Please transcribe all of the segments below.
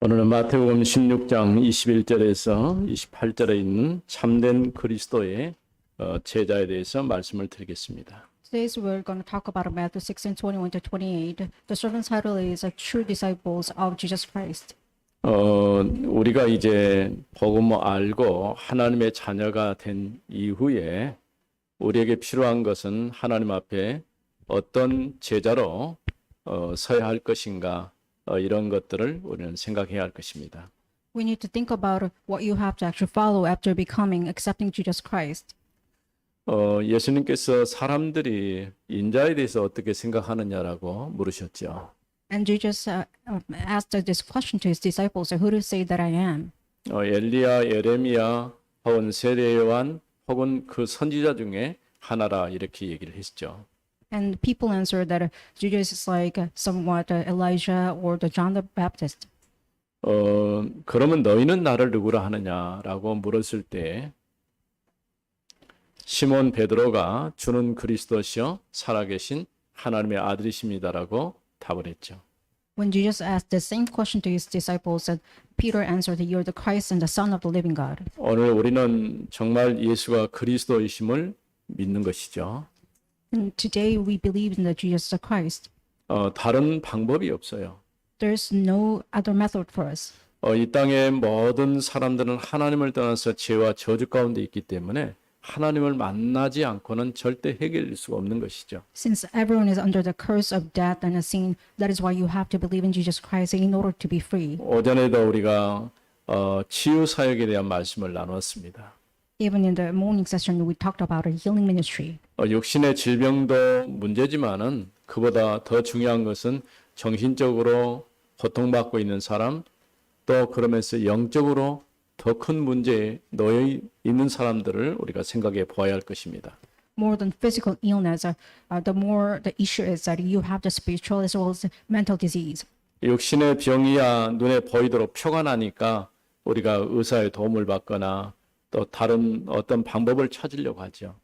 오늘은 마태복음 16장 21절에서 28절에 있는 참된 그리스도의 제자에 대해서 말씀을 드리겠습니다. Today we're going to talk about Matthew 16:21 to 28. The servant's title is True Disciples of Jesus Christ. 우리가 이제 복음을 알고 하나님의 자녀가 된 이후에 우리에게 필요한 것은 하나님 앞에 어떤 제자로 서야 할 것인가, 이런 것들을 우리는 생각해야 할 것입니다. We need to think about what you have to actually follow after accepting Jesus Christ. 예수님께서 사람들이 인자에 대해서 어떻게 생각하느냐라고 물으셨죠. And Jesus asked this question to his disciples, who do you say that I am? 엘리야, 예레미야, 혹은 세례 요한, 혹은 그 선지자 중에 하나라 이렇게 얘기를 했죠. And people answered that Jesus is like somewhat Elijah or the John the Baptist. 그러면 너희는 나를 누구라 하느냐라고 물었을 때 시몬 베드로가 주는 그리스도시요 살아계신 하나님의 아들이십니다라고 답을 했죠. When Jesus asked the same question to his disciples, Peter answered, "You are the Christ and the Son of the living God." 오늘 우리는 정말 예수가 그리스도이심을 믿는 것이죠. And today we believe in the Jesus Christ. 다른 방법이 없어요. There's no other method for us. 이 땅의 모든 사람들은 하나님을 떠나서 죄와 저주 가운데 있기 때문에 하나님을 만나지 않고는 절대 해결될 수가 없는 것이죠. Since everyone is under the curse of death and sin, that is why you have to believe in Jesus Christ in order to be free. 오전에도 우리가 치유 사역에 대한 말씀을 나눴습니다. Even in the morning session, we talked about a healing ministry. 육신의 질병도 문제지만은 그보다 더 중요한 것은 정신적으로 고통받고 있는 사람, 또 그러면서 영적으로 더 큰 문제에 놓여 있는 사람들을 우리가 생각해 보아야 할 것입니다. More than physical illness, the more the issue is that you have the spiritual as well as mental disease. 육신의 병이야 눈에 보이도록 표가 나니까 우리가 의사의 도움을 받거나 또 다른 어떤 방법을 찾으려고 하죠.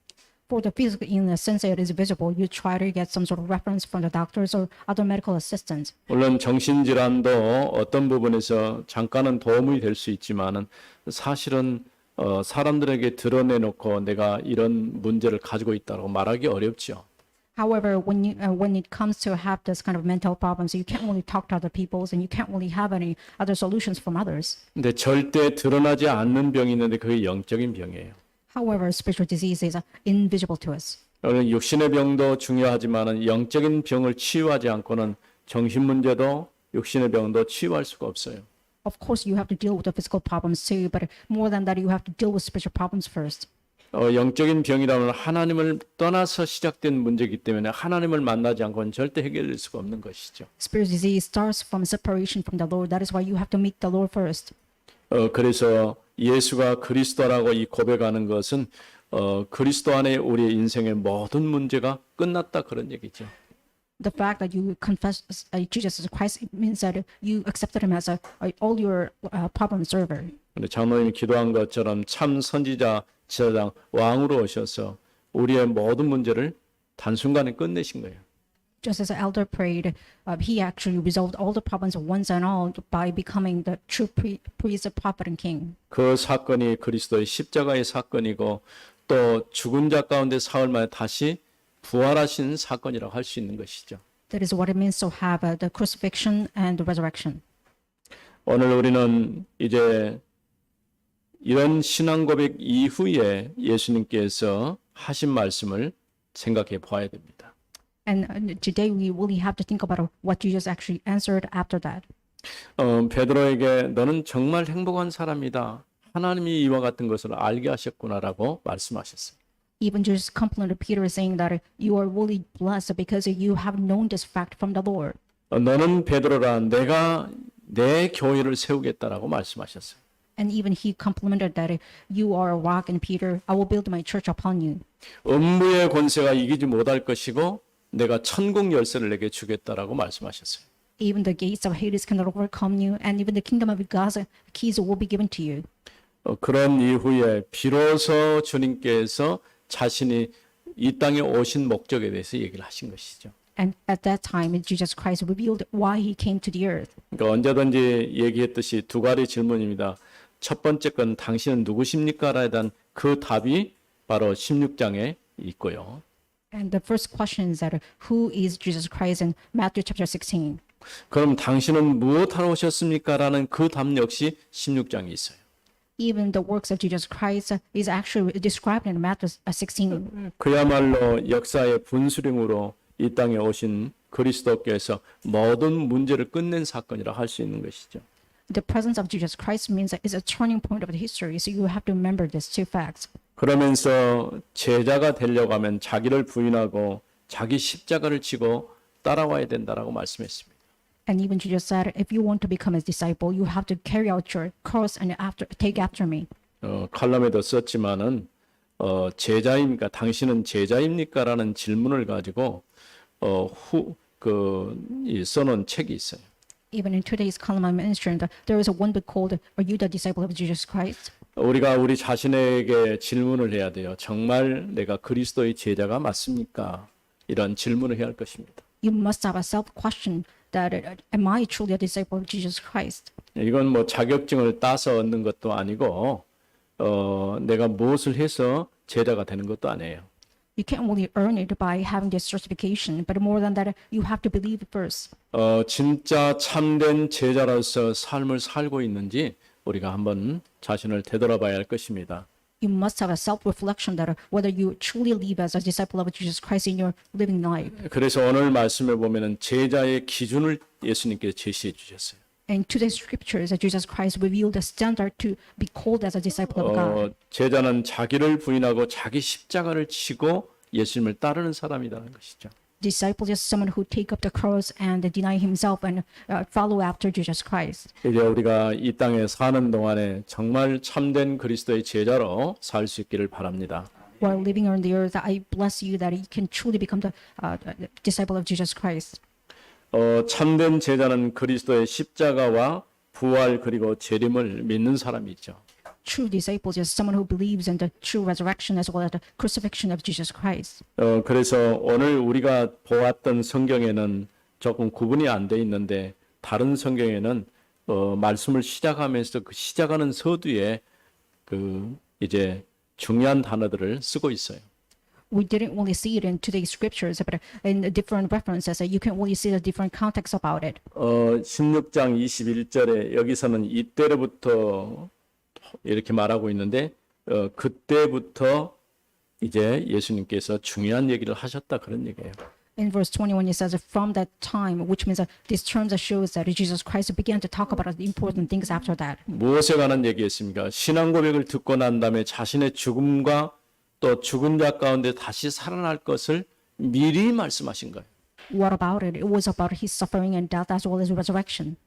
For the physical illness, since it is visible, you try to get some sort of reference from the doctors or other medical assistants. 물론 정신질환도 어떤 부분에서 잠깐은 도움이 될 수 있지만은 사실은 사람들에게 드러내놓고 내가 이런 문제를 가지고 있다고 말하기 어렵죠. However, when it comes to have this kind of mental problems, you can't really talk to other people and you can't really have any other solutions from others. 근데 절대 드러나지 않는 병이 있는데 그게 영적인 병이에요. However, spiritual disease is invisible to us. 육신의 병도 중요하지만은 영적인 병을 치유하지 않고는 정신 문제도 육신의 병도 치유할 수가 없어요. Of course, you have to deal with the physical problems too, but more than that, you have to deal with spiritual problems first. 영적인 병이라면 하나님을 떠나서 시작된 문제이기 때문에 하나님을 만나지 않고는 절대 해결될 수가 없는 것이죠. Spiritual disease starts from separation from the Lord. That is why you have to meet the Lord first. 그래서 예수가 그리스도라고 이 고백하는 것은 그리스도 안에 우리의 인생의 모든 문제가 끝났다 그런 얘기죠. The fact that you confess Jesus as Christ means that you accepted him as all your problems over. 근데 장로님이 기도한 것처럼 참 선지자, 지사장, 왕으로 오셔서 우리의 모든 문제를 단순간에 끝내신 거예요. Just as the elder prayed, he actually resolved all the problems once and all by becoming the true priest, prophet, and king. 그 사건이 그리스도의 십자가의 사건이고 또 죽은 자 가운데 사흘 만에 다시 부활하신 사건이라고 할 수 있는 것이죠. That is what it means to have the crucifixion and the resurrection. 오늘 우리는 이제 이런 신앙 고백 이후에 예수님께서 하신 말씀을 생각해 봐야 됩니다. And today we really have to think about what Jesus actually answered after that. 베드로에게 너는 정말 행복한 사람이다. 하나님이 이와 같은 것을 알게 하셨구나라고 말씀하셨어요. Even Jesus complimented Peter saying that you are really blessed because you have known this fact from the Lord. 너는 베드로라 내가 내 교회를 세우겠다라고 말씀하셨어요. And even he complimented that you are a rock and Peter, I will build my church upon you. 음부의 권세가 이기지 못할 것이고 내가 천국 열쇠를 내게 주겠다라고 말씀하셨어요. Even the gates of Hades cannot overcome you, and even the kingdom of God's keys will be given to you. 그런 이후에 비로소 주님께서 자신이 이 땅에 오신 목적에 대해서 얘기를 하신 것이죠. And at that time, Jesus Christ revealed why he came to the earth. 그러니까 언제든지 얘기했듯이 두 가지 질문입니다. 첫 번째 건 당신은 누구십니까? 라에 대한 그 답이 바로 16장에 있고요. And the first question is that who is Jesus Christ in Matthew chapter 16? 그럼 당신은 무엇하러 오셨습니까? 라는 그 답 역시 16장에 있어요. Even the works of Jesus Christ is actually described in Matthew 16. 그야말로 역사의 분수령으로 이 땅에 오신 그리스도께서 모든 문제를 끝낸 사건이라 할 수 있는 것이죠. The presence of Jesus Christ means that it's a turning point of the history. So you have to remember these two facts. 그러면서 제자가 되려고 하면 자기를 부인하고 자기 십자가를 지고 따라와야 된다라고 말씀했습니다. And even Jesus said, if you want to become his disciple, you have to carry out your cross and take after me. 칼럼에도 썼지만은 제자입니까? 당신은 제자입니까? 라는 질문을 가지고 써놓은 책이 있어요. Even in today's column I mentioned, there is a one book called Are You the Disciple of Jesus Christ? 우리가 우리 자신에게 질문을 해야 돼요. 정말 내가 그리스도의 제자가 맞습니까? 이런 질문을 해야 할 것입니다. You must have a self-question that am I truly a disciple of Jesus Christ? 이건 뭐 자격증을 따서 얻는 것도 아니고 내가 무엇을 해서 제자가 되는 것도 아니에요. You can't really earn it by having this certification, but more than that, you have to believe first. 진짜 참된 제자로서 삶을 살고 있는지 우리가 한번 자신을 되돌아봐야 할 것입니다. You must have a self-reflection that whether you truly live as a disciple of Jesus Christ in your living life. 그래서 오늘 말씀에 보면은 제자의 기준을 예수님께서 제시해 주셨어요. In today's scriptures, Jesus Christ revealed a standard to be called as a disciple of God. 제자는 자기를 부인하고 자기 십자가를 지고 예수님을 따르는 사람이라는 것이죠. Disciple is someone who take up the cross and deny himself and follow after Jesus Christ. 이제 우리가 이 땅에 사는 동안에 정말 참된 그리스도의 제자로 살 수 있기를 바랍니다. While living on the earth, I bless you that you can truly become the disciple of Jesus Christ. 참된 제자는 그리스도의 십자가와 부활 그리고 재림을 믿는 사람이죠. True disciples is someone who believes in the true resurrection as well as the crucifixion of Jesus Christ. 그래서 오늘 우리가 보았던 성경에는 조금 구분이 안 돼 있는데 다른 성경에는 말씀을 시작하면서 그 시작하는 서두에 이제 중요한 단어들을 쓰고 있어요. We didn't really see it in today's scriptures, but in the different references, you can really see the different context about it. 16장 21절에 여기서는 이때로부터 이렇게 말하고 있는데 그때부터 이제 예수님께서 중요한 얘기를 하셨다 그런 얘기예요. In verse 21, it says, from that time, which means this term that shows that Jesus Christ began to talk about the important things after that. 무엇에 관한 얘기했습니까? 신앙 고백을 듣고 난 다음에 자신의 죽음과 또 죽은 자 가운데 다시 살아날 것을 미리 말씀하신 거예요. What about it? It was about his suffering and death as well as resurrection.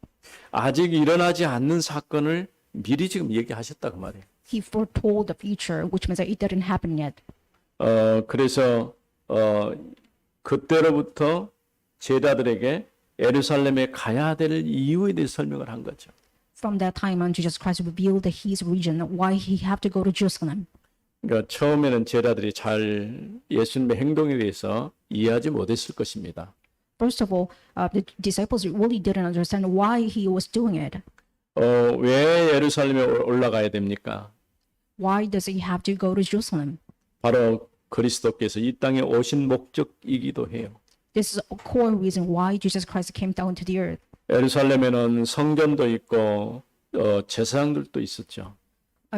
아직 일어나지 않는 사건을 미리 지금 얘기하셨다 그 말이에요. He foretold the future, which means that it didn't happen yet. 그래서 그때로부터 제자들에게 예루살렘에 가야 될 이유에 대해 설명을 한 거죠. From that time on, Jesus Christ revealed his reason why he had to go to Jerusalem. 그러니까 처음에는 제자들이 잘 예수님의 행동에 대해서 이해하지 못했을 것입니다. First of all, the disciples really didn't understand why he was doing it. 왜 예루살렘에 올라가야 됩니까? Why does he have to go to Jerusalem? 바로 그리스도께서 이 땅에 오신 목적이기도 해요. This is a core reason why Jesus Christ came down to the earth. 예루살렘에는 성전도 있고 제사장들도 있었죠.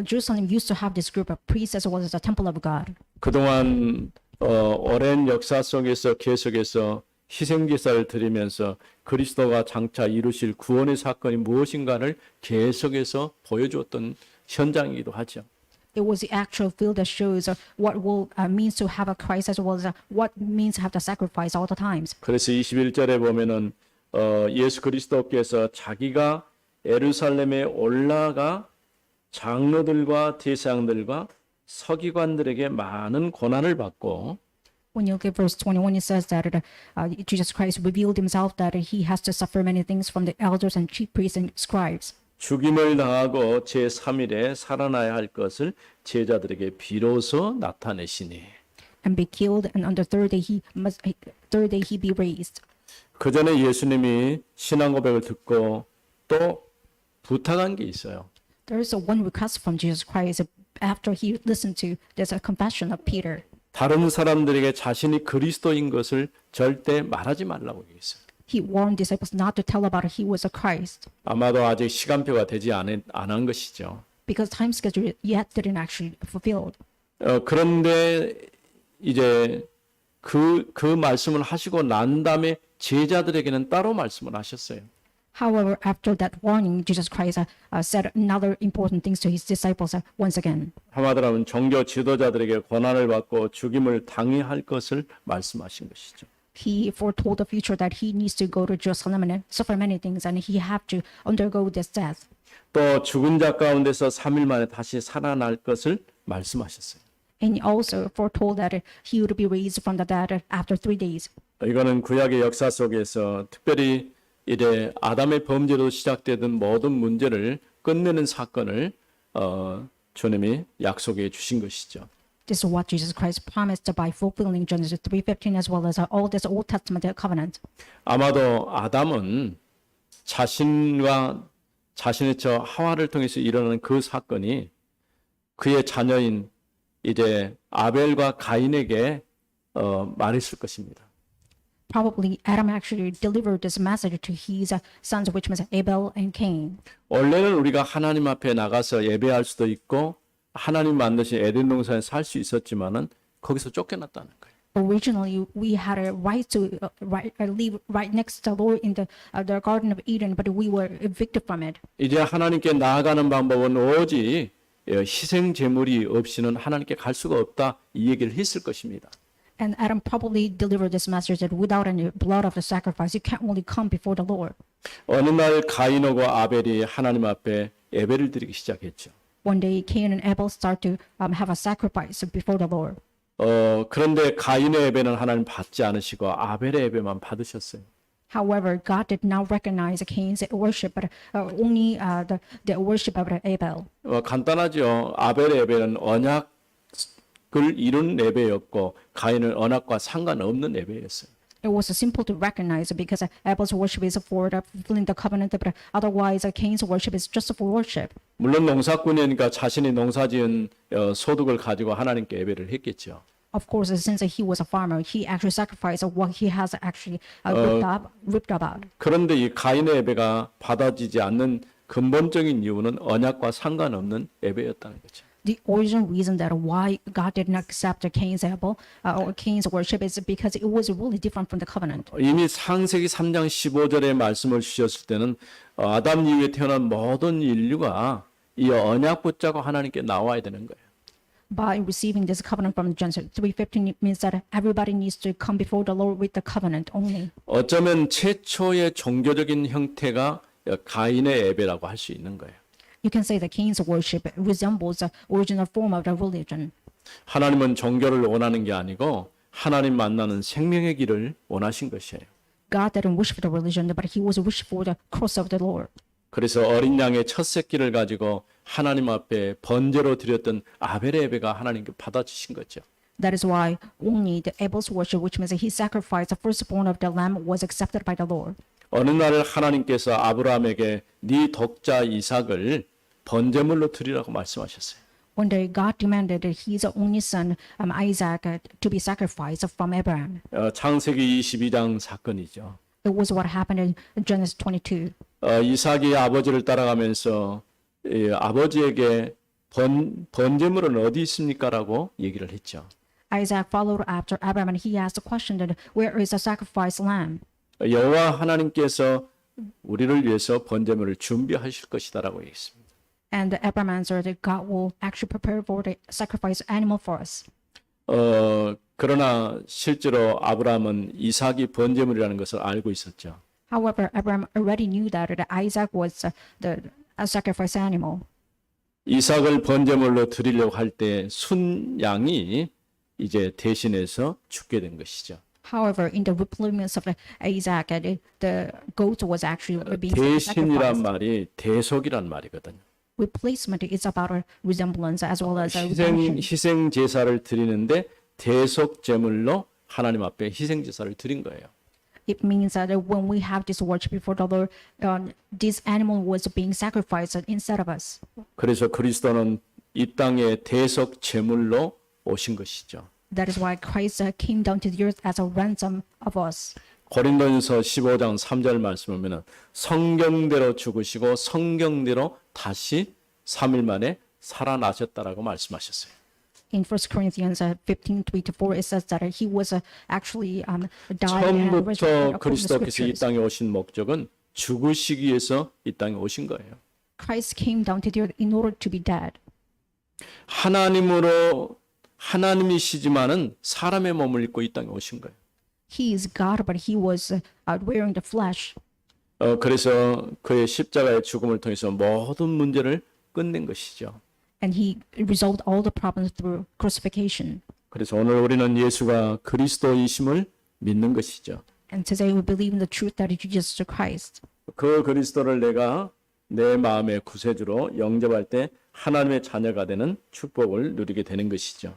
Jerusalem used to have this group of priests as well as the temple of God. 그동안 오랜 역사 속에서 계속해서 희생제사를 드리면서 그리스도가 장차 이루실 구원의 사건이 무엇인가를 계속해서 보여주었던 현장이기도 하죠. It was the actual field that shows what will means to have a Christ as well as what means to have the sacrifice all the times. 그래서 21절에 보면은 예수 그리스도께서 자기가 예루살렘에 올라가 장로들과 제사장들과 서기관들에게 많은 고난을 받고 When you look at verse 21, it says that Jesus Christ revealed himself that he has to suffer many things from the elders and chief priests and scribes. 죽임을 당하고 제3일에 살아나야 할 것을 제자들에게 비로소 나타내시니. and be killed, and on the third day he be raised. 그 전에 예수님이 신앙 고백을 듣고 또 부탁한 게 있어요. There is a one request from Jesus Christ after he listened to there's a confession of Peter. 다른 사람들에게 자신이 그리스도인 것을 절대 말하지 말라고 얘기했어요. He warned disciples not to tell about he was a Christ 아마도 아직 시간표가 되지 않은 것이죠. because time schedule yet didn't actually fulfilled. 그런데 이제 그 말씀을 하시고 난 다음에 제자들에게는 따로 말씀을 하셨어요. However, after that warning, Jesus Christ said another important things to his disciples once again. 한마디로 하면 종교 지도자들에게 고난을 받고 죽임을 당해할 것을 말씀하신 것이죠. He foretold the future that he needs to go to Jerusalem and suffer many things, and he have to undergo this death. 또 죽은 자 가운데서 3일 만에 다시 살아날 것을 말씀하셨어요. And he also foretold that he would be raised from the dead after 3 days. 이거는 구약의 역사 속에서 특별히 이래 아담의 범죄로 시작되던 모든 문제를 끝내는 사건을 주님이 약속해 주신 것이죠. This is what Jesus Christ promised by fulfilling Genesis 3:15 as well as all this Old Testament covenant. 아마도 아담은 자신과 자신의 저 하와를 통해서 일어나는 그 사건이 그의 자녀인 이제 아벨과 가인에게 말했을 것입니다. Probably Adam actually delivered this message to his sons, which was Abel and Cain. 원래는 우리가 하나님 앞에 나가서 예배할 수도 있고 하나님 만드신 에덴 동산에 살 수 있었지만은 거기서 쫓겨났다는 거예요. Originally, we had a right to live right next to the Lord in the Garden of Eden, but we were evicted from it. 이제 하나님께 나아가는 방법은 오직 희생 제물이 없이는 하나님께 갈 수가 없다 이 얘기를 했을 것입니다. And Adam probably delivered this message that without any blood of the sacrifice, you can't really come before the Lord. 어느 날 가인하고 아벨이 하나님 앞에 예배를 드리기 시작했죠. One day, Cain and Abel start to have a sacrifice before the Lord. 그런데 가인의 예배는 하나님 받지 않으시고 아벨의 예배만 받으셨어요. However, God did not recognize Cain's worship, but only the worship of Abel. 간단하죠. 아벨의 예배는 언약을 이룬 예배였고 가인은 언약과 상관없는 예배였어요. It was simple to recognize because Abel's worship is for fulfilling the covenant, but otherwise Cain's worship is just for worship. 물론 농사꾼이니까 자신이 농사지은 소득을 가지고 하나님께 예배를 했겠죠. Of course, since he was a farmer, he actually sacrificed what he has actually ripped about. 그런데 이 가인의 예배가 받아지지 않는 근본적인 이유는 언약과 상관없는 예배였다는 거죠. The original reason that why God did not accept Cain's Abel or Cain's worship is because it was really different from the covenant. 이미 창세기 3장 15절에 말씀을 주셨을 때는 아담 이후에 태어난 모든 인류가 이 언약 붙잡고 하나님께 나와야 되는 거예요. By receiving this covenant from Genesis 3:15, it means that everybody needs to come before the Lord with the covenant only. 어쩌면 최초의 종교적인 형태가 가인의 예배라고 할 수 있는 거예요. You can say that Cain's worship resembles the original form of the religion. 하나님은 종교를 원하는 게 아니고 하나님 만나는 생명의 길을 원하신 것이에요. God didn't wish for the religion, but he was wish for the cross of the Lord. 그래서 어린 양의 첫 새끼를 가지고 하나님 앞에 번제로 드렸던 아벨의 예배가 하나님께 받아주신 거죠. That is why only the Abel's worship, which means he sacrificed the firstborn of the lamb, was accepted by the Lord. 어느 날 하나님께서 아브라함에게 네 독자 이삭을 번제물로 드리라고 말씀하셨어요. One day, God demanded his only son, Isaac, to be sacrificed from Abraham. 창세기 22장 사건이죠. It was what happened in Genesis 22. 이삭이 아버지를 따라가면서 아버지에게 번제물은 어디 있습니까라고 얘기를 했죠. Isaac followed after Abraham, and he asked the question that, where is the sacrificed lamb? 여호와 하나님께서 우리를 위해서 번제물을 준비하실 것이다라고 얘기했습니다. And Abraham answered that God will actually prepare for the sacrifice animal for us. 그러나 실제로 아브라함은 이삭이 번제물이라는 것을 알고 있었죠. However, Abraham already knew that Isaac was the sacrifice animal. 이삭을 번제물로 드리려고 할 때 순양이 이제 대신해서 죽게 된 것이죠. However, in the replacement of Isaac, the goat was actually being 대신이란 sacrificed. 말이 대속이란 말이거든요. Replacement is about a resemblance as well as a 희생 redemption. 제사를 드리는데 대속 제물로 하나님 앞에 희생 제사를 드린 거예요. It means that when we have this worship before the Lord, this animal was being sacrificed instead of us. 그래서 그리스도는 이 땅에 대속 제물로 오신 것이죠. That is why Christ came down to the earth as a ransom of us. 고린도전서 15장 3절 말씀 보면은 성경대로 죽으시고 성경대로 다시 3일 만에 살아나셨다라고 말씀하셨어요. In 1 Corinthians 15:3-4, it says that he was actually died and resurrected 처음부터 according to the 그리스도께서 이 scriptures. 땅에 오신 목적은 죽으시기 위해서 이 땅에 오신 거예요. Christ came down to the earth in order to be dead. 하나님이시지만은 사람의 몸을 입고 이 땅에 오신 거예요. He is God, but he was wearing the flesh. 그래서 그의 십자가의 죽음을 통해서 모든 문제를 끝낸 것이죠. And he resolved all the problems through crucifixion. 그래서 오늘 우리는 예수가 그리스도이심을 믿는 것이죠. And today we believe in the truth that is Jesus Christ. 그 그리스도를 내가 내 마음의 구세주로 영접할 때 하나님의 자녀가 되는 축복을 누리게 되는 것이죠.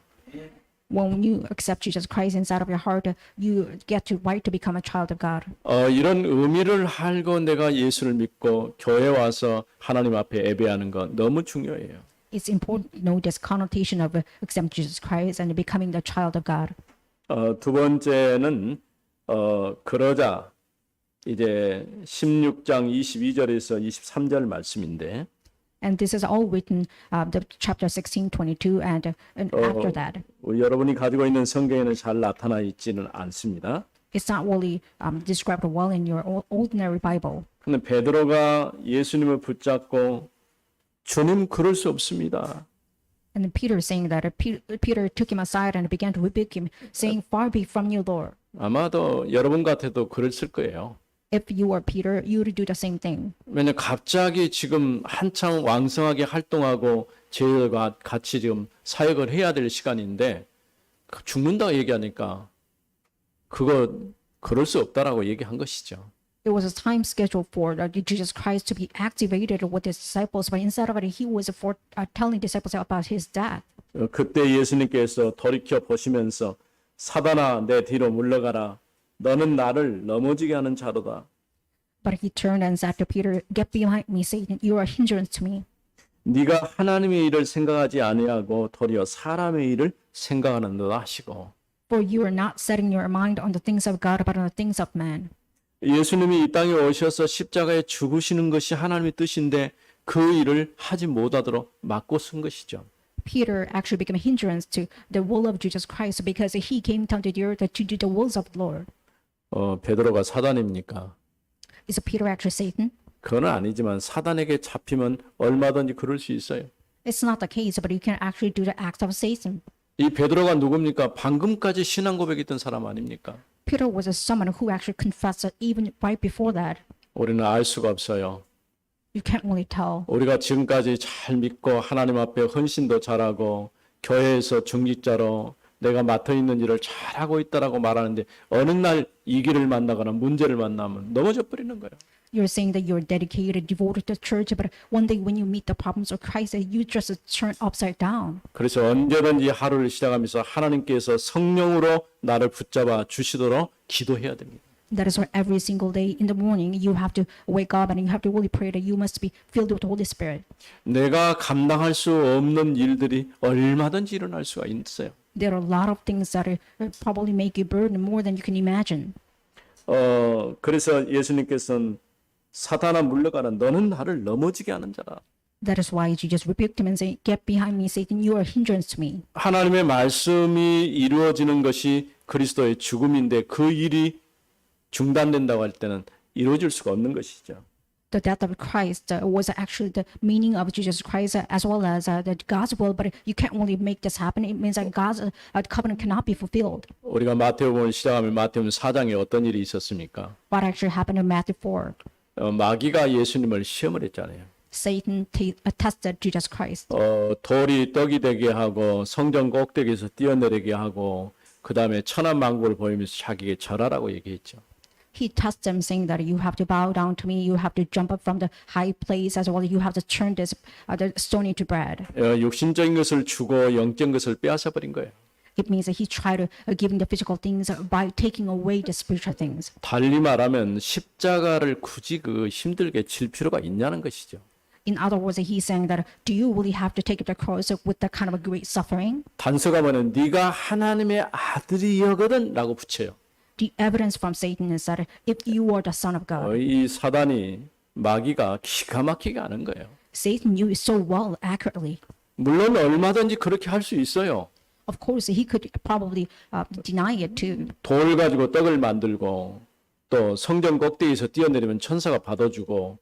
When you accept Jesus Christ inside of your heart, you get to right to become a child of God. 이런 의미를 알고 내가 예수를 믿고 교회 와서 하나님 앞에 예배하는 건 너무 중요해요. It's important to know this connotation of accepting Jesus Christ and becoming the child of God. 두 번째는 그러자 이제 16장 22절에서 23절 말씀인데 And this is all written, the chapter 16:22, and after that. 여러분이 가지고 있는 성경에는 잘 나타나 있지는 않습니다. It's not really described well in your ordinary Bible. 근데 베드로가 예수님을 붙잡고 주님 그럴 수 없습니다. And Peter is saying that Peter took him aside and began to rebuke him, saying, "Far be from you, Lord." 아마도 여러분 같아도 그랬을 거예요. If you were Peter, you would do the same thing. 왜냐 갑자기 지금 한창 왕성하게 활동하고 제자들과 같이 지금 사역을 해야 될 시간인데 죽는다고 얘기하니까 그거 그럴 수 없다라고 얘기한 것이죠. It was a time scheduled for Jesus Christ to be activated with his disciples, but instead of it, he was telling disciples about his death. 그때 예수님께서 돌이켜 보시면서 사단아 내 뒤로 물러가라. 너는 나를 넘어지게 하는 자로다. But he turned and said to Peter, "Get behind me, Satan! You are a hindrance to me. 네가 하나님의 일을 생각하지 아니하고 도리어 사람의 일을 생각하는도다 하시고 For you are not setting your mind on the things of God, but on the things of man." 예수님이 이 땅에 오셔서 십자가에 죽으시는 것이 하나님의 뜻인데 그 일을 하지 못하도록 막고 쓴 것이죠. Peter actually became a hindrance to the will of Jesus Christ because he came down to the earth to do the wills of the Lord. 베드로가 사단입니까? Is Peter actually Satan? 그건 아니지만 사단에게 잡히면 얼마든지 그럴 수 있어요. It's not the case, but you can actually do the acts of Satan. 이 베드로가 누굽니까? 방금까지 신앙 고백했던 사람 아닙니까? Peter was someone who actually confessed even right before that. 우리는 알 수가 없어요. You can't really tell. 우리가 지금까지 잘 믿고 하나님 앞에 헌신도 잘하고 교회에서 중직자로 내가 맡아 있는 일을 잘하고 있다라고 말하는데 어느 날 이 길을 만나거나 문제를 만나면 넘어져 버리는 거예요. You're saying that you're dedicated, devoted to church, but one day when you meet the problems of Christ, you just turn upside down. 그래서 언제든지 하루를 시작하면서 하나님께서 성령으로 나를 붙잡아 주시도록 기도해야 됩니다. That is why every single day in the morning you have to wake up and you have to really pray that you must be filled with the Holy Spirit. 내가 감당할 수 없는 일들이 얼마든지 일어날 수가 있어요. There are a lot of things that probably make you burden more than you can imagine. 그래서 예수님께서는 사탄아 물러가라. 너는 나를 넘어지게 하는 자라. That is why Jesus rebuked him and said, "Get behind me, Satan! You are a hindrance to me." 하나님의 말씀이 이루어지는 것이 그리스도의 죽음인데 그 일이 중단된다고 할 때는 이루어질 수가 없는 것이죠. The death of Christ was actually the meaning of Jesus Christ as well as the gospel, but you can't really make this happen. It means that God's covenant cannot be fulfilled. 우리가 마태복음을 시작하면 마태복음 4장에 어떤 일이 있었습니까? What actually happened in Matthew 4? 마귀가 예수님을 시험을 했잖아요. Satan tested Jesus Christ. 돌이 떡이 되게 하고 성전 꼭대기에서 뛰어내리게 하고 그 다음에 천한만국을 보이면서 자기에게 절하라고 얘기했죠. He tested him, saying that you have to bow down to me, you have to jump up from the high place, as well as you have to turn this the stone into bread. 육신적인 것을 주고 영적인 것을 빼앗아 버린 거예요. It means that he tried to giving the physical things by taking away the spiritual things. 달리 말하면 십자가를 굳이 힘들게 질 필요가 있냐는 것이죠. In other words, he's saying that do you really have to take up the cross with that kind of a great suffering? 단서가면은 네가 하나님의 아들이여거든라고 붙여요. The evidence from Satan is that if you are the son of God, 이 사단이 마귀가 기가 막히게 하는 거예요. Satan knew it so well accurately. 물론 얼마든지 그렇게 할 수 있어요. Of course, he could probably deny it too. 돌 가지고 떡을 만들고 또 성전 꼭대기에서 뛰어내리면 천사가 받아주고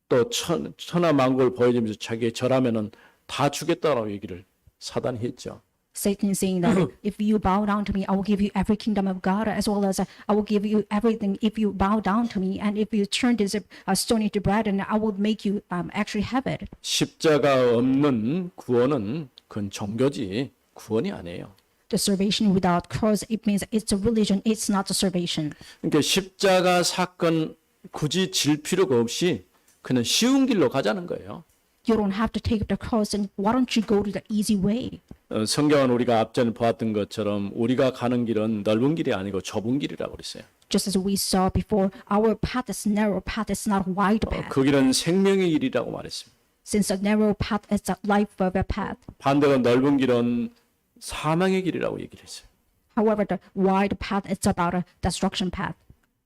또 천하만국을 보여주면서 자기의 절하면은 다 주겠다라고 얘기를 사단이 했죠. Satan is saying that if you bow down to me, I will give you every kingdom of God, as well as I will give you everything if you bow down to me, and if you turn this stone into bread, and I will make you actually have it. 십자가 없는 구원은 그건 종교지 구원이 아니에요. The salvation without cross, it means it's a religion, it's not a salvation. 그러니까 십자가 사건 굳이 질 필요가 없이 그냥 쉬운 길로 가자는 거예요. You don't have to take up the cross, and why don't you go to the easy way? 성경은 우리가 앞전에 보았던 것처럼 우리가 가는 길은 넓은 길이 아니고 좁은 길이라고 그랬어요. Just as we saw before, our path is narrow path, it's not wide path. 그 길은 생명의 길이라고 말했습니다. Since a narrow path is a life of a path. 반대로 넓은 길은 사망의 길이라고 얘기를 했어요. However, the wide path is about a destruction path.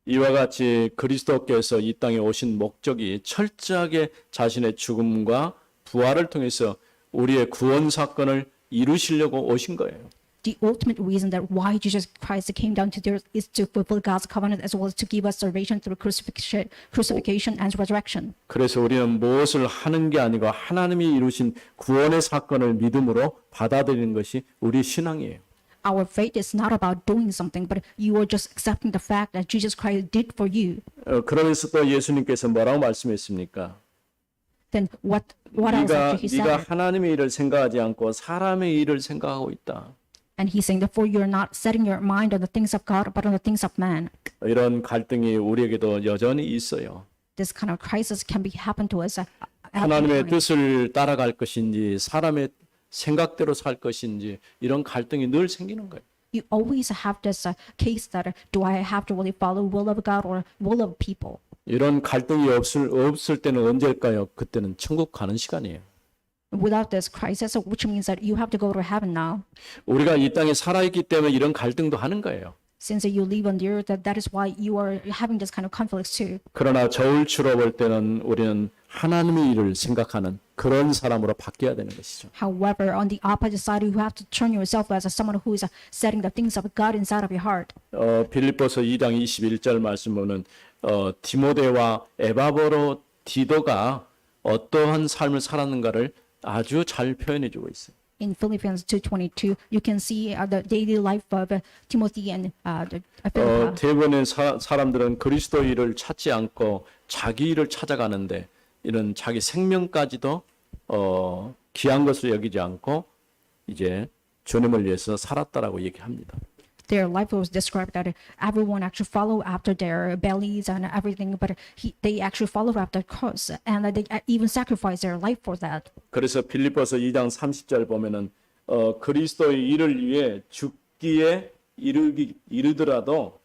이와 같이 그리스도께서 이 땅에 오신 목적이 철저하게 자신의 죽음과 부활을 통해서 우리의 구원 사건을 이루시려고 오신 거예요. The ultimate reason that why Jesus Christ came down to the earth is to fulfill God's covenant as well as to give us salvation through crucifixion and resurrection. 그래서 우리는 무엇을 하는 게 아니고 하나님이 이루신 구원의 사건을 믿음으로 받아들이는 것이 우리 신앙이에요. Our faith is not about doing something, but you are just accepting the fact that Jesus Christ did for you. 그러면서 또 예수님께서 뭐라고 말씀했습니까? Then what else after he 네가 said? 하나님의 일을 생각하지 않고 사람의 일을 생각하고 있다. And he's saying, therefore, you're not setting your mind on the things of God, but on the things of man. 이런 갈등이 우리에게도 여전히 있어요. This kind of crisis can be happen to us. 하나님의 뜻을 따라갈 것인지 사람의 생각대로 살 것인지 이런 갈등이 늘 생기는 거예요. You always have this case that do I have to really follow will of God or will of people? 이런 갈등이 없을 때는 언제일까요? 그때는 천국 가는 시간이에요. Without this crisis, which means that you have to go to heaven now. 우리가 이 땅에 살아있기 때문에 이런 갈등도 하는 거예요. Since you live on the earth, that is why you are having this kind of conflicts too. 그러나 저울추로 볼 때는 우리는 하나님의 일을 생각하는 그런 사람으로 바뀌어야 되는 것이죠. However, on the opposite side, you have to turn yourself as someone who is setting the things of God inside of your heart. 빌립보서 2장 21절 말씀 보면 디모데와 에바브로 디도가 어떠한 삶을 살았는가를 아주 잘 표현해 주고 있어요. In Philippians 2:22, you can see the daily life of Timothy and Philippa. 대부분의 사람들은 그리스도 일을 찾지 않고 자기 일을 찾아가는데 이런 자기 생명까지도 귀한 것을 여기지 않고 이제 주님을 위해서 살았다라고 얘기합니다. Their life was described that everyone actually follow after their bellies and everything, but they actually follow after cross, and they even sacrifice their life for that. 그래서 빌립보서 2장 30절 보면은 그리스도의 일을 위해 죽기에 이르더라도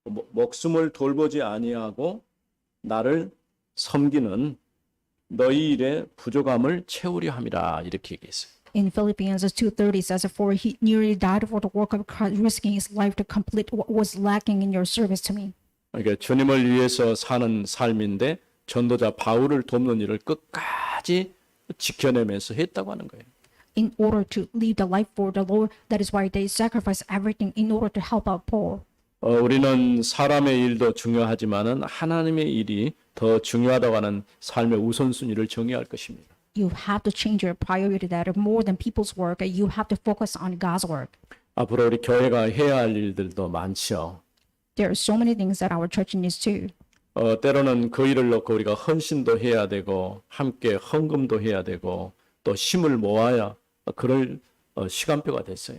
목숨을 돌보지 아니하고 나를 섬기는 너희 일의 부족함을 채우려 함이라 이렇게 얘기했어요. In Philippians 2:30 says, "For he nearly died for the work of Christ, risking his life to complete what was lacking in your service to me." 그러니까 주님을 위해서 사는 삶인데 전도자 바울을 돕는 일을 끝까지 지켜내면서 했다고 하는 거예요. In order to live the life for the Lord, that is why they sacrifice everything in order to help out Paul. 우리는 사람의 일도 중요하지만은 하나님의 일이 더 중요하다고 하는 삶의 우선순위를 정해야 할 것입니다. You have to change your priority that more than people's work, you have to focus on God's work. 앞으로 우리 교회가 해야 할 일들도 많죠. There are so many things that our church needs too. 때로는 그 일을 놓고 우리가 헌신도 해야 되고 함께 헌금도 해야 되고 또 힘을 모아야 그럴 시간표가 됐어요.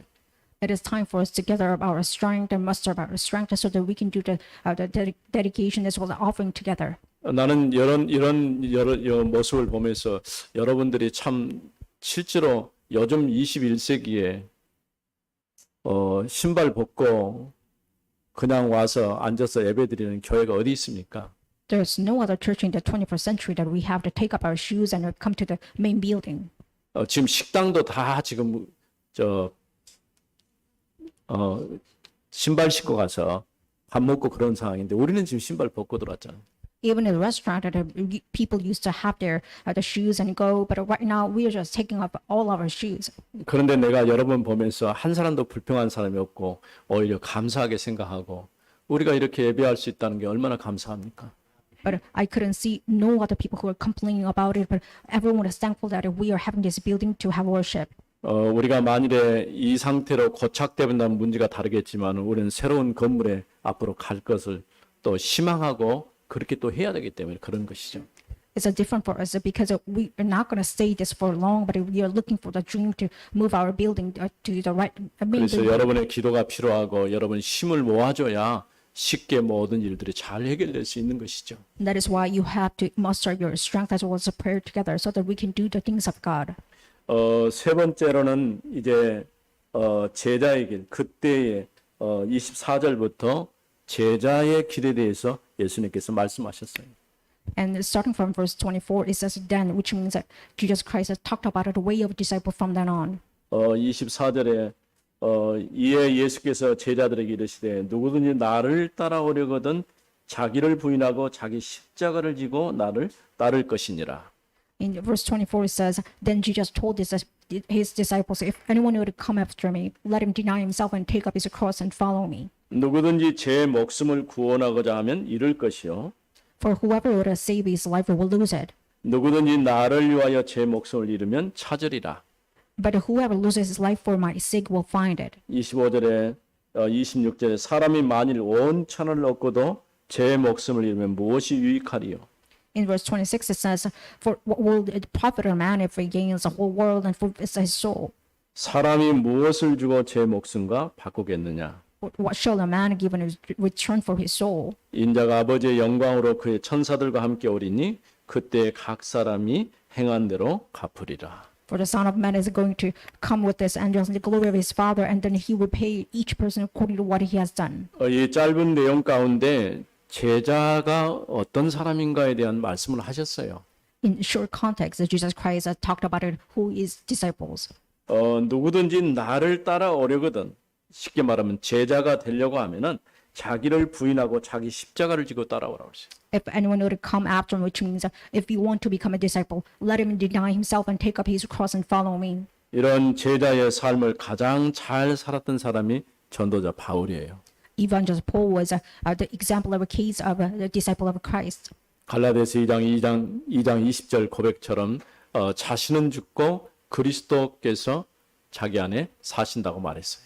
It is time for us to gather up our strength and muster up our strength so that we can do the dedication as well as offering together. 나는 이런 모습을 보면서 여러분들이 참 실제로 요즘 21세기에 신발 벗고 그냥 와서 앉아서 예배드리는 교회가 어디 있습니까? There's no other church in the 21st century that we have to take up our shoes and come to the main building. 지금 식당도 다 지금 신발 신고 가서 밥 먹고 그런 상황인데 우리는 지금 신발 벗고 들어왔잖아요. Even in the restaurant, people used to have the shoes and go, but right now we are just taking up all our shoes. 그런데 내가 여러 번 보면서 한 사람도 불평한 사람이 없고 오히려 감사하게 생각하고 우리가 이렇게 예배할 수 있다는 게 얼마나 감사합니까? But I couldn't see no other people who were complaining about it, but everyone is thankful that we are having this building to have worship. 우리가 만일에 이 상태로 고착되면 문제가 다르겠지만 우리는 새로운 건물에 앞으로 갈 것을 또 희망하고 그렇게 또 해야 되기 때문에 그런 것이죠. It's different for us because we are not going to stay this for long, but we are looking for the dream to move our building to the right main 그래서 building. 여러분의 기도가 필요하고 여러분 힘을 모아줘야 쉽게 모든 일들이 잘 해결될 수 있는 것이죠. That is why you have to muster your strength as well as prayer together so that we can do the things of God. 세 번째로는 이제 제자의 길, 그때의 24절부터 제자의 길에 대해서 예수님께서 말씀하셨어요. And starting from verse 24, it says then, which means that Jesus Christ has talked about the way of disciple from then on. 24절에 이에 예수께서 제자들에게 이르시되 누구든지 나를 따라오려거든 자기를 부인하고 자기 십자가를 지고 나를 따를 것이니라. In verse 24, it says, then Jesus told his disciples, if anyone would come after me, let him deny himself and take up his cross and follow me. 누구든지 제 목숨을 구원하고자 하면 잃을 것이요. For whoever would save his life will lose it. 누구든지 나를 위하여 제 목숨을 잃으면 찾으리라. But whoever loses his life for my sake will find it. 25절에 26절에 사람이 만일 온 천하를 얻고도 제 목숨을 잃으면 무엇이 유익하리요? In verse 26, it says, for what will it profit a man if he gains the whole world and forfeits his soul? 사람이 무엇을 주고 제 목숨과 바꾸겠느냐? What shall a man give in return for his soul? 인자가 아버지의 영광으로 그의 천사들과 함께 오리니 그때 각 사람이 행한 대로 갚으리라. For the Son of Man is going to come with his angels in the glory of his Father, and then he will pay each person according to what he has done. 이 짧은 내용 가운데 제자가 어떤 사람인가에 대한 말씀을 하셨어요. In short context, Jesus Christ talked about it, who is disciples. 누구든지 나를 따라오려거든 쉽게 말하면 제자가 되려고 하면은 자기를 부인하고 자기 십자가를 지고 따라오라고 했어요. If anyone would come after him, which means if you want to become a disciple, let him deny himself and take up his cross and follow me. 이런 제자의 삶을 가장 잘 살았던 사람이 전도자 바울이에요. Evangelist Paul was the example of a case of the disciple of Christ. 갈라디아서 2장 20절 고백처럼 자신은 죽고 그리스도께서 자기 안에 사신다고 말했어요.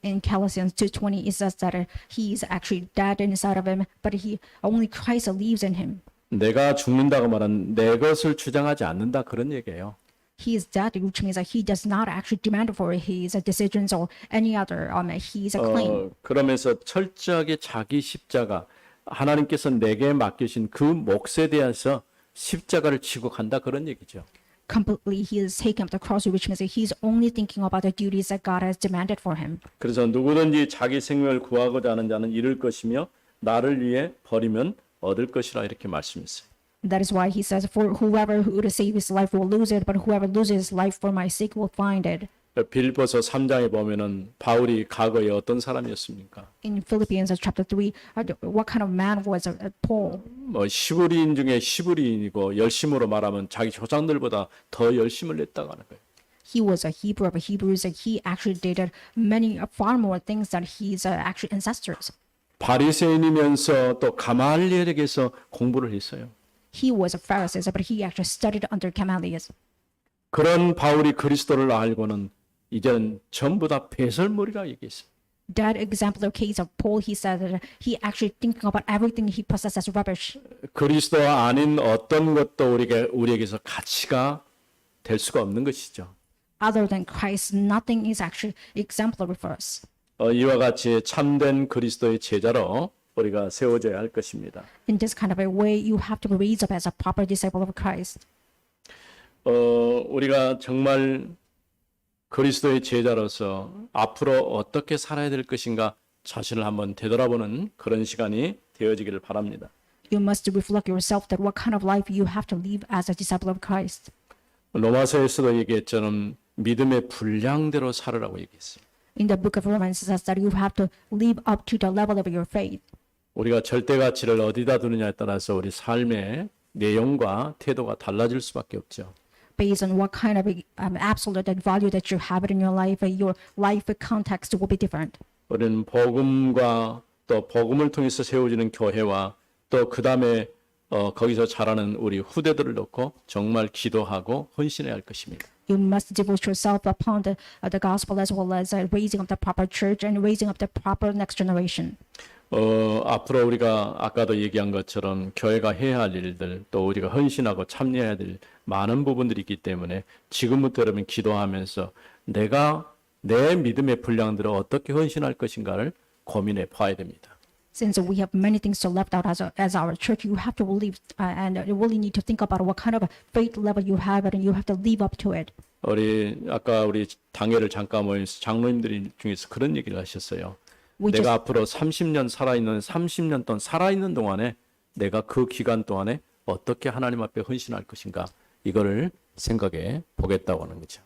In Colossians 2:20, it says that he is actually dead inside of him, but only Christ lives in him. 내가 죽는다고 말한 내 것을 주장하지 않는다 그런 얘기예요. He is dead, which means that he does not actually demand for his decisions or any other his claim. 그러면서 철저하게 자기 십자가 하나님께서 내게 맡기신 그 몫에 대해서 십자가를 지고 간다 그런 얘기죠. Completely, he is taking up the cross, which means that he's only thinking about the duties that God has demanded for him. 그래서 누구든지 자기 생명을 구하고자 하는 자는 잃을 것이며 나를 위해 버리면 얻을 것이라 이렇게 말씀했어요. That is why he says, for whoever would save his life will lose it, but whoever loses his life for my sake will find it. 빌립보서 3장에 보면은 바울이 과거에 어떤 사람이었습니까? In Philippians chapter 3, what kind of man was Paul? 시브리인 중에 시브리인이고 열심으로 말하면 자기 조상들보다 더 열심을 냈다고 하는 거예요. He was a Hebrew of Hebrews, and he actually did many far more things than his actual ancestors. 바리새인이면서 또 가말리엘에게서 공부를 했어요. He was a Pharisee, but he actually studied under Gamaliel. 그런 바울이 그리스도를 알고는 이제는 전부 다 배설물이라 얘기했어요. That exemplar case of Paul, he said that he actually thinking about everything he possessed as rubbish. 그리스도 아닌 어떤 것도 우리에게서 가치가 될 수가 없는 것이죠. Other than Christ, nothing is actually exemplary for us. 이와 같이 참된 그리스도의 제자로 우리가 세워져야 할 것입니다. In this kind of a way, you have to be raised up as a proper disciple of Christ. 우리가 정말 그리스도의 제자로서 앞으로 어떻게 살아야 될 것인가 자신을 한번 되돌아보는 그런 시간이 되어지기를 바랍니다. You must reflect yourself that what kind of life you have to live as a disciple of Christ. 로마서에서도 얘기했처럼 믿음의 분량대로 살으라고 얘기했어요. In the book of Romans, it says that you have to live up to the level of your faith. 우리가 절대 가치를 어디다 두느냐에 따라서 우리 삶의 내용과 태도가 달라질 수밖에 없죠. Based on what kind of absolute value that you have in your life context will be different. 우리는 복음과 또 복음을 통해서 세워지는 교회와 또 그 다음에 거기서 자라는 우리 후대들을 놓고 정말 기도하고 헌신해야 할 것입니다. You must devote yourself upon the gospel as well as raising up the proper church and raising up the proper next generation. 앞으로 우리가 아까도 얘기한 것처럼 교회가 해야 할 일들 또 우리가 헌신하고 참여해야 될 많은 부분들이 있기 때문에 지금부터 여러분 기도하면서 내가 내 믿음의 분량대로 어떻게 헌신할 것인가를 고민해 봐야 됩니다. Since we have many things to left out as our church, you have to live and you really need to think about what kind of a faith level you have and you have to live up to it. 아까 우리 당회를 잠깐 모여서 장로님들이 중에서 그런 얘기를 하셨어요. We 내가 just 앞으로 30년 동안 살아있는 동안에 내가 그 기간 동안에 어떻게 하나님 앞에 헌신할 것인가 이거를 생각해 보겠다고 하는 거죠.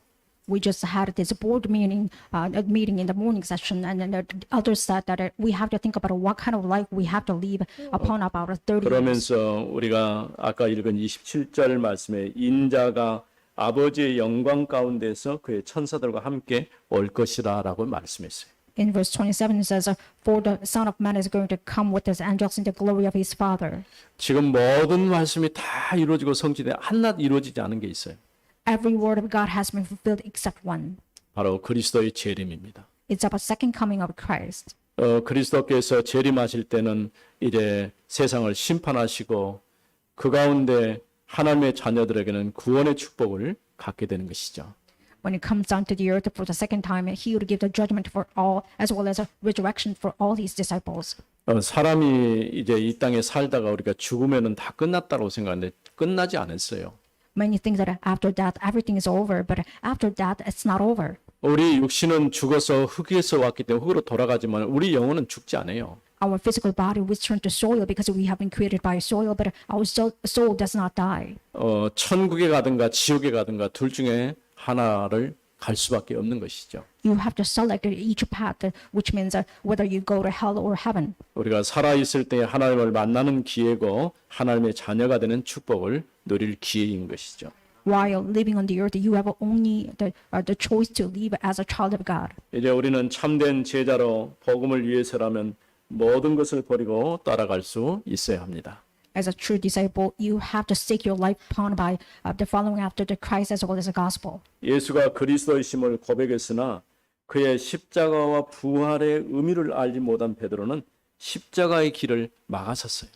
we just had this board meeting in the morning session, and then the others said that we have to think about what kind of life we have to live upon about 30 years. 그러면서 우리가 아까 읽은 27절 말씀에 인자가 아버지의 영광 가운데서 그의 천사들과 함께 올 것이라라고 말씀했어요. In verse 27 it says, "For the Son of Man is going to come with his angels in the glory of his Father." 지금 모든 말씀이 다 이루어지고 성취돼 한낱 이루어지지 않은 게 있어요. Every word of God has been fulfilled except one. 바로 그리스도의 재림입니다. It's about second coming of Christ. 그리스도께서 재림하실 때는 이제 세상을 심판하시고 그 가운데 하나님의 자녀들에게는 구원의 축복을 갖게 되는 것이죠. When it comes down to the earth for the second time, he will give the judgment for all, as well as a resurrection for all his disciples. 사람이 이제 이 땅에 살다가 우리가 죽으면은 다 끝났다고 생각하는데 끝나지 않았어요. Many think that after that everything is over, but after that it's not over. 우리 육신은 죽어서 흙에서 왔기 때문에 흙으로 돌아가지만 우리 영혼은 죽지 않아요. Our physical body returns to soil because we have been created by soil, but our soul does not die. 천국에 가든가 지옥에 가든가 둘 중에 하나를 갈 수밖에 없는 것이죠. You have to select each path, which means whether you go to hell or heaven. 우리가 살아 있을 때 하나님을 만나는 기회고 하나님의 자녀가 되는 축복을 누릴 기회인 것이죠. While living on the earth, you have only the choice to live as a child of God. 이제 우리는 참된 제자로 복음을 위해서라면 모든 것을 버리고 따라갈 수 있어야 합니다. As a true disciple, you have to stake your life upon by the following after the Christ as well as the gospel. 예수가 그리스도이심을 고백했으나 그의 십자가와 부활의 의미를 알지 못한 베드로는 십자가의 길을 막아섰어요.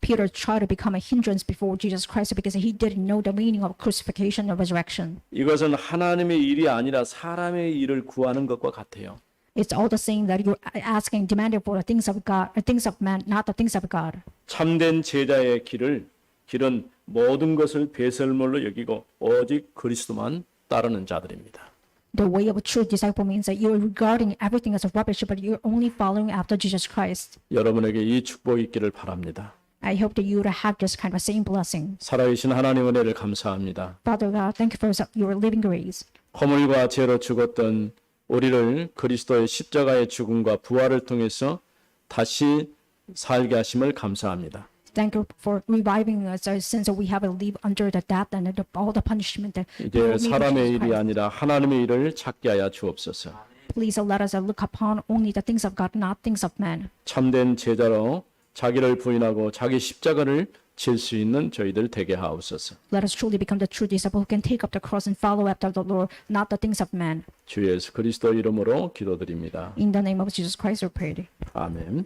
Peter tried to become a hindrance before Jesus Christ because he didn't know the meaning of crucifixion and resurrection. 이것은 하나님의 일이 아니라 사람의 일을 구하는 것과 같아요. It's all the same that you're asking, demanding for the things of God, things of man, not the things of God. 참된 제자의 길은 모든 것을 배설물로 여기고 오직 그리스도만 따르는 자들입니다. The way of a true disciple means that you're regarding everything as a rubbish, but you're only following after Jesus Christ. 여러분에게 이 축복이 있기를 바랍니다. I hope that you will have this kind of same blessing. 살아계신 하나님 은혜를 감사합니다. Father God, thank you for your living grace. 허물과 죄로 죽었던 우리를 그리스도의 십자가의 죽음과 부활을 통해서 다시 살게 하심을 감사합니다. Thank you for reviving us since we have lived under the death and all the punishment that 이제 사람의 일이 아니라 하나님의 일을 찾게 하여 주옵소서. Please let us look upon only the things of God, not things of man. 참된 제자로 자기를 부인하고 자기 십자가를 질 수 있는 저희들 되게 하옵소서. Let us truly become the true disciple who can take up the cross and follow after the Lord, not the things of man. 주 예수 그리스도 이름으로 기도드립니다. In the name of Jesus Christ, we pray. 아멘.